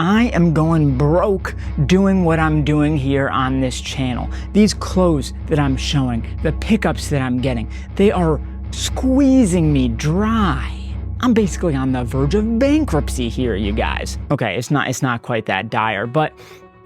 I am going broke doing what I'm doing here on this channel. These clothes that I'm showing, the pickups that I'm getting, they are squeezing me dry. I'm basically on the verge of bankruptcy here, you guys. Okay, it's not quite that dire, but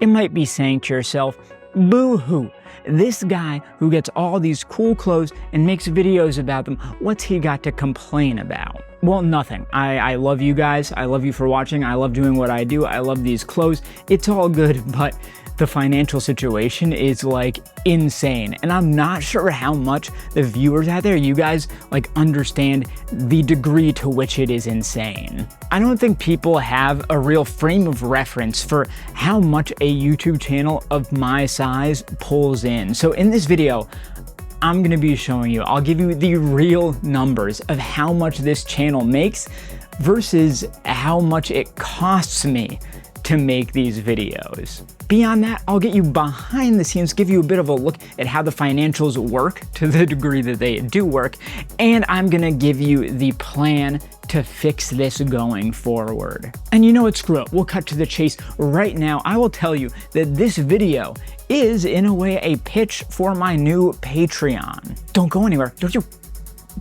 it might be saying to yourself, boo-hoo, this guy who gets all these cool clothes and makes videos about them, what's he got to complain about? Well, nothing. I love you guys. I love you for watching. I love doing what I do. I love these clothes. It's all good, but the financial situation is like insane. And I'm not sure how much the viewers out there, you guys like understand the degree to which it is insane. I don't think people have a real frame of reference for how much a YouTube channel of my size pulls in. So in this video, I'm gonna be showing you, I'll give you the real numbers of how much this channel makes versus how much it costs me to make these videos. Beyond that, I'll get you behind the scenes, give you a bit of a look at how the financials work to the degree that they do work, and I'm gonna give you the plan to fix this going forward. And you know what, screw it, we'll cut to the chase right now. I will tell you that this video is in a way a pitch for my new Patreon. Don't go anywhere, don't you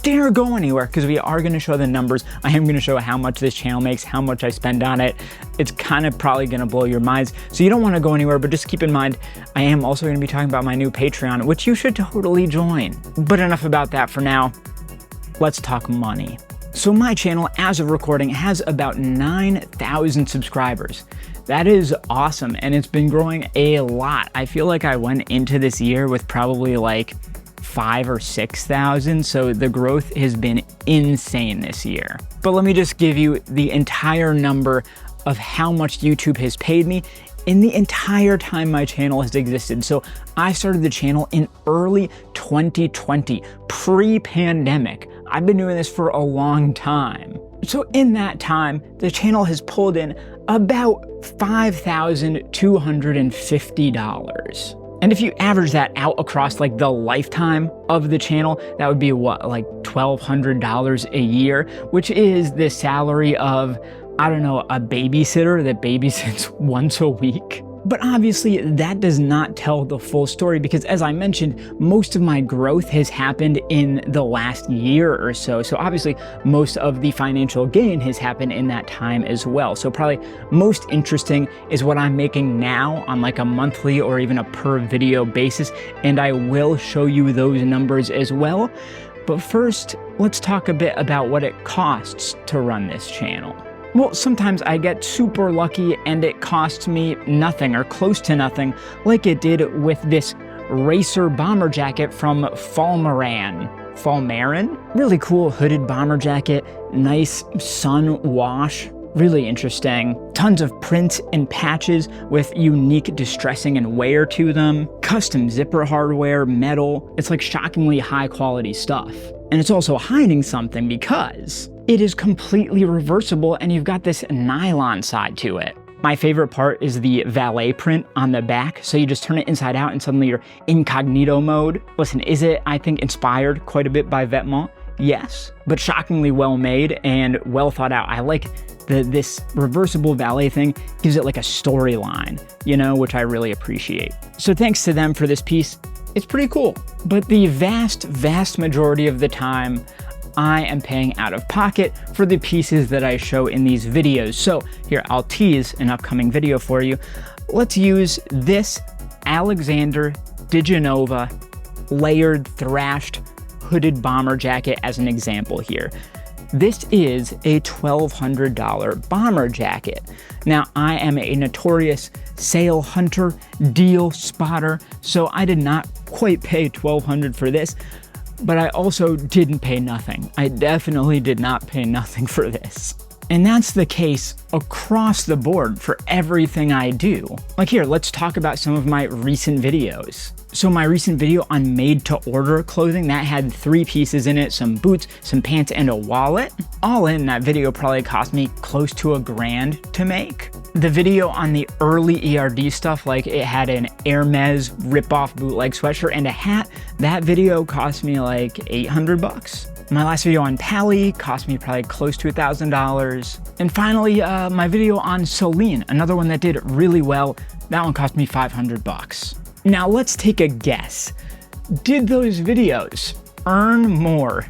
dare go anywhere, because we are going to show the numbers. I am going to show how much this channel makes, how much I spend on it. It's kind of probably going to blow your minds, so you don't want to go anywhere, but just keep in mind, I am also going to be talking about my new Patreon, which you should totally join. But enough about that for now. Let's talk money. So my channel, as of recording, has about 9,000 subscribers. That is awesome, and it's been growing a lot. I feel like I went into this year with probably like 5,000 or 6,000, so the growth has been insane this year. But let me just give you the entire number of how much YouTube has paid me in the entire time my channel has existed. So I started the channel in early 2020, pre-pandemic. I've been doing this for a long time. So in that time, the channel has pulled in about $5,250. And if you average that out across like the lifetime of the channel, that would be what, like $1,200 a year, which is the salary of, I don't know, a babysitter that babysits once a week. But obviously that does not tell the full story, because as I mentioned, most of my growth has happened in the last year or so. So obviously most of the financial gain has happened in that time as well. So probably most interesting is what I'm making now on like a monthly or even a per video basis. And I will show you those numbers as well. But first, let's talk a bit about what it costs to run this channel. Well, sometimes I get super lucky and it costs me nothing or close to nothing, like it did with this Racer bomber jacket from Falmaran. Falmaran? Really cool hooded bomber jacket, nice sun wash, really interesting. Tons of prints and patches with unique distressing and wear to them. Custom zipper hardware, metal. It's like shockingly high quality stuff. And it's also hiding something because it is completely reversible and you've got this nylon side to it. My favorite part is the valet print on the back. So you just turn it inside out and suddenly you're incognito mode. Listen, is it, I think, inspired quite a bit by Vetements? Yes, but shockingly well made and well thought out. I like this reversible valet thing, gives it like a storyline, you know, which I really appreciate. So thanks to them for this piece. It's pretty cool. But the vast majority of the time, I am paying out of pocket for the pieces that I show in these videos. So here, I'll tease an upcoming video for you. Let's use this Alexander DeGenova layered thrashed hooded bomber jacket as an example here. This is a $1,200 bomber jacket. Now, I am a notorious sale hunter, deal spotter, so I did not quite pay $1,200 for this, but I also didn't pay nothing. I definitely did not pay nothing for this. And that's the case across the board for everything I do. Like here, let's talk about some of my recent videos. So my recent video on made-to-order clothing, that had 3 pieces in it, some boots, some pants, and a wallet. All in, that video probably cost me close to $1,000 to make. The video on the early ERD stuff, like it had an Hermes rip-off bootleg sweatshirt and a hat, that video cost me like $800. My last video on Pally cost me probably close to $1,000. And finally, my video on Celine, another one that did really well. That one cost me 500 bucks. Now let's take a guess. Did those videos earn more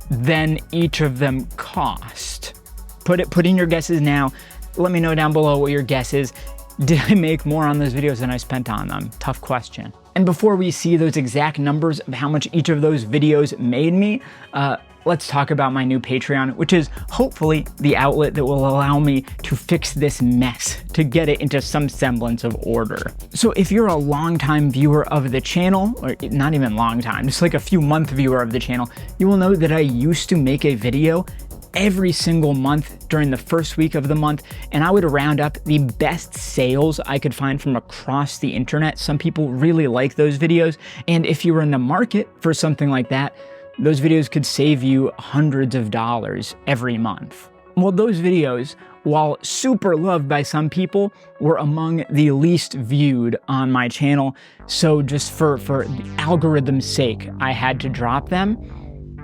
than each of them cost? Put in your guesses now. Let me know down below what your guess is. Did I make more on those videos than I spent on them? Tough question. And before we see those exact numbers of how much each of those videos made me, let's talk about my new Patreon, which is hopefully the outlet that will allow me to fix this mess, to get it into some semblance of order. So if you're a longtime viewer of the channel, or not even long time, just like a few month viewer of the channel, you will know that I used to make a video every single month during the first week of the month, and I would round up the best sales I could find from across the internet. Some people really like those videos, and if you were in the market for something like that, those videos could save you hundreds of dollars every month. Well, those videos, while super loved by some people, were among the least viewed on my channel. So just for the algorithm's sake, I had to drop them,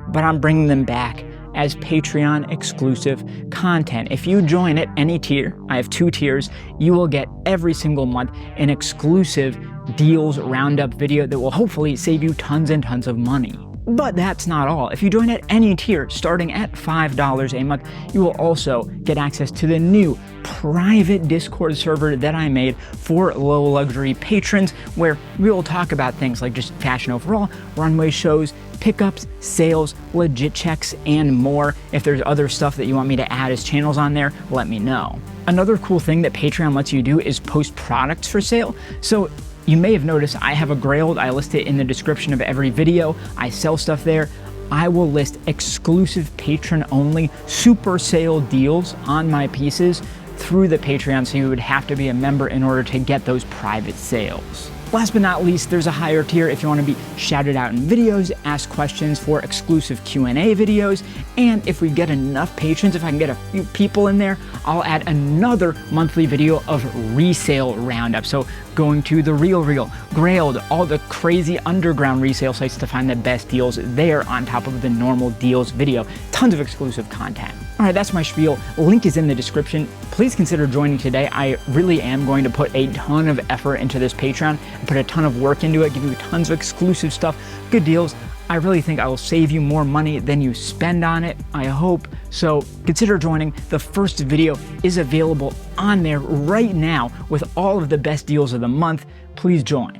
but I'm bringing them back as Patreon exclusive content. If you join at any tier, I have 2 tiers, you will get every single month an exclusive deals roundup video that will hopefully save you tons and tons of money. But that's not all. If you join at any tier starting at $5 a month, you will also get access to the new private Discord server that I made for low luxury patrons, where we will talk about things like just fashion overall, runway shows, pickups, sales, legit checks, and more. If there's other stuff that you want me to add as channels on there, let me know. Another cool thing that Patreon lets you do is post products for sale. So you may have noticed I have a Grailed. I list it in the description of every video. I sell stuff there. I will list exclusive patron-only super sale deals on my pieces through the Patreon, so you would have to be a member in order to get those private sales. Last but not least, there's a higher tier if you want to be shouted out in videos, ask questions for exclusive Q&A videos, and if we get enough patrons, if I can get a few people in there, I'll add another monthly video of resale roundup. So going to The RealReal, Grailed, all the crazy underground resale sites to find the best deals there on top of the normal deals video. Tons of exclusive content. All right, that's my spiel. Link is in the description. Please consider joining today. I really am going to put a ton of effort into this Patreon and put a ton of work into it, give you tons of exclusive stuff, good deals. I really think I will save you more money than you spend on it, I hope. So consider joining. The first video is available on there right now with all of the best deals of the month. Please join.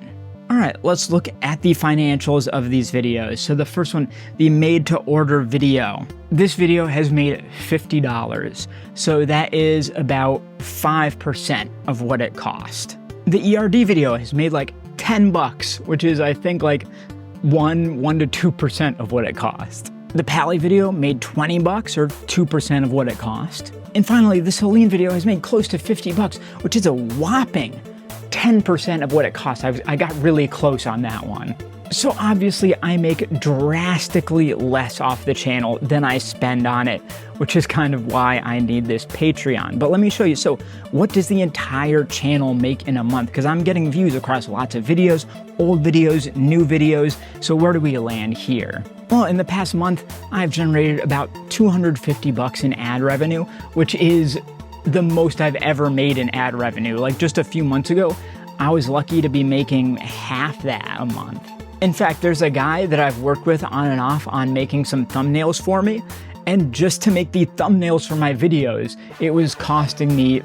All right, let's look at the financials of these videos. So the first one, the made to order video. This video has made $50. So that is about 5% of what it cost. The ERD video has made like 10 bucks, which is I think like 1 to 2% of what it cost. The Pally video made 20 bucks or 2% of what it cost. And finally, the Celine video has made close to 50 bucks, which is a whopping 10% of what it cost. I got really close on that one. So obviously I make drastically less off the channel than I spend on it, which is kind of why I need this Patreon. But let me show you. So what does the entire channel make in a month? Because I'm getting views across lots of videos, old videos, new videos. So where do we land here? Well, in the past month, I've generated about 250 bucks in ad revenue, which is the most I've ever made in ad revenue. Like just a few months ago, I was lucky to be making half that a month. In fact, there's a guy that I've worked with on and off on making some thumbnails for me, and just to make the thumbnails for my videos, it was costing me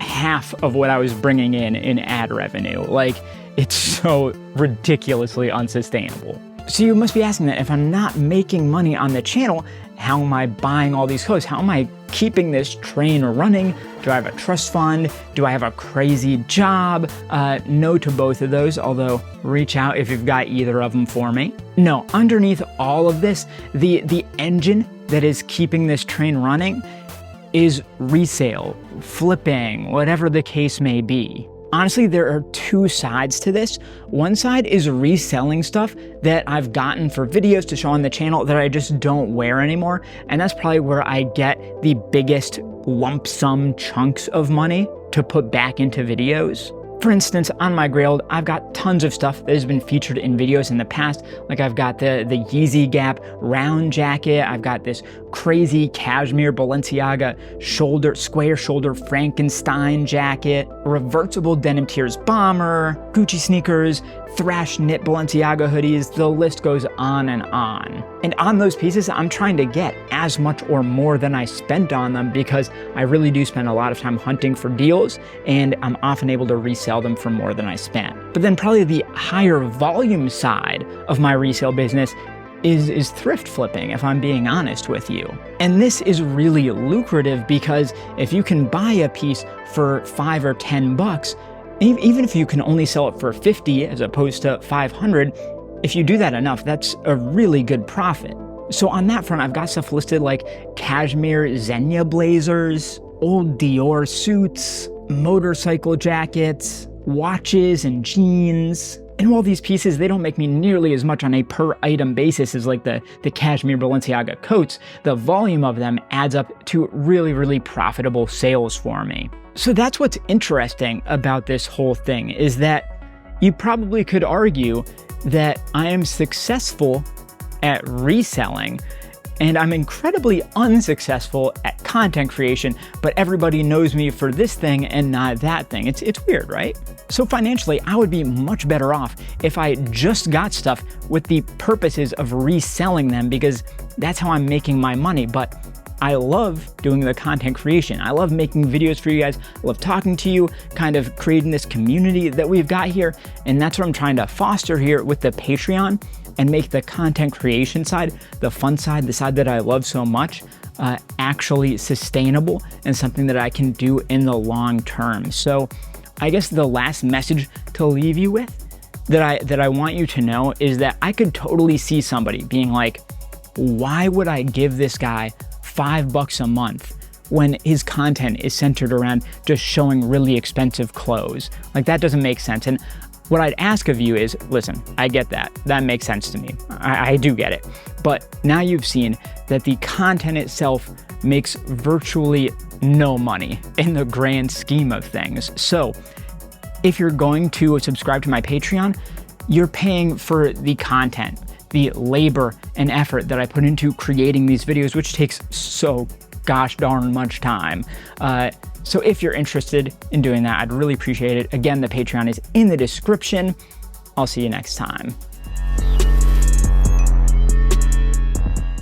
half of what I was bringing in ad revenue. Like, it's so ridiculously unsustainable. So you must be asking that if I'm not making money on the channel, how am I buying all these clothes? How am I keeping this train running? Do I have a trust fund? Do I have a crazy job? No to both of those, although reach out if you've got either of them for me. No, underneath all of this, the engine that is keeping this train running is resale, flipping, whatever the case may be. Honestly, there are 2 sides to this. One side is reselling stuff that I've gotten for videos to show on the channel that I just don't wear anymore. And that's probably where I get the biggest lump sum chunks of money to put back into videos. For instance, on my Grailed, I've got tons of stuff that has been featured in videos in the past. Like I've got the Yeezy Gap round jacket. I've got this crazy cashmere Balenciaga square shoulder Frankenstein jacket, reversible denim tears bomber, Gucci sneakers, thrash knit Balenciaga hoodies. The list goes on. And on those pieces, I'm trying to get as much or more than I spent on them because I really do spend a lot of time hunting for deals, and I'm often able to resell them for more than I spent. But then probably the higher volume side of my resale business is thrift flipping, if I'm being honest with you. And this is really lucrative because if you can buy a piece for $5 or $10, even if you can only sell it for 50 as opposed to 500, if you do that enough, that's a really good profit. So on that front, I've got stuff listed like cashmere Xenia blazers, old Dior suits, motorcycle jackets, watches and jeans. And while these pieces, they don't make me nearly as much on a per item basis as like the cashmere Balenciaga coats, the volume of them adds up to really, really profitable sales for me. So that's what's interesting about this whole thing, is that you probably could argue that I am successful at reselling and I'm incredibly unsuccessful at content creation, but everybody knows me for this thing and not that thing. It's weird, right? So financially, I would be much better off if I just got stuff with the purposes of reselling them, because that's how I'm making my money. But I love doing the content creation. I love making videos for you guys. I love talking to you, kind of creating this community that we've got here. And that's what I'm trying to foster here with the Patreon, and make the content creation side, the fun side, the side that I love so much, actually sustainable and something that I can do in the long term. So I guess the last message to leave you with that I want you to know is that I could totally see somebody being like, why would I give this guy $5 a month when his content is centered around just showing really expensive clothes? Like, that doesn't make sense. And what I'd ask of you is, listen, I get that. That makes sense to me. I do get it. But now you've seen that the content itself makes virtually no money in the grand scheme of things. So if you're going to subscribe to my Patreon, you're paying for the content, the labor and effort that I put into creating these videos, which takes so gosh darn much time. So if you're interested in doing that, I'd really appreciate it. Again, the Patreon is in the description. I'll see you next time.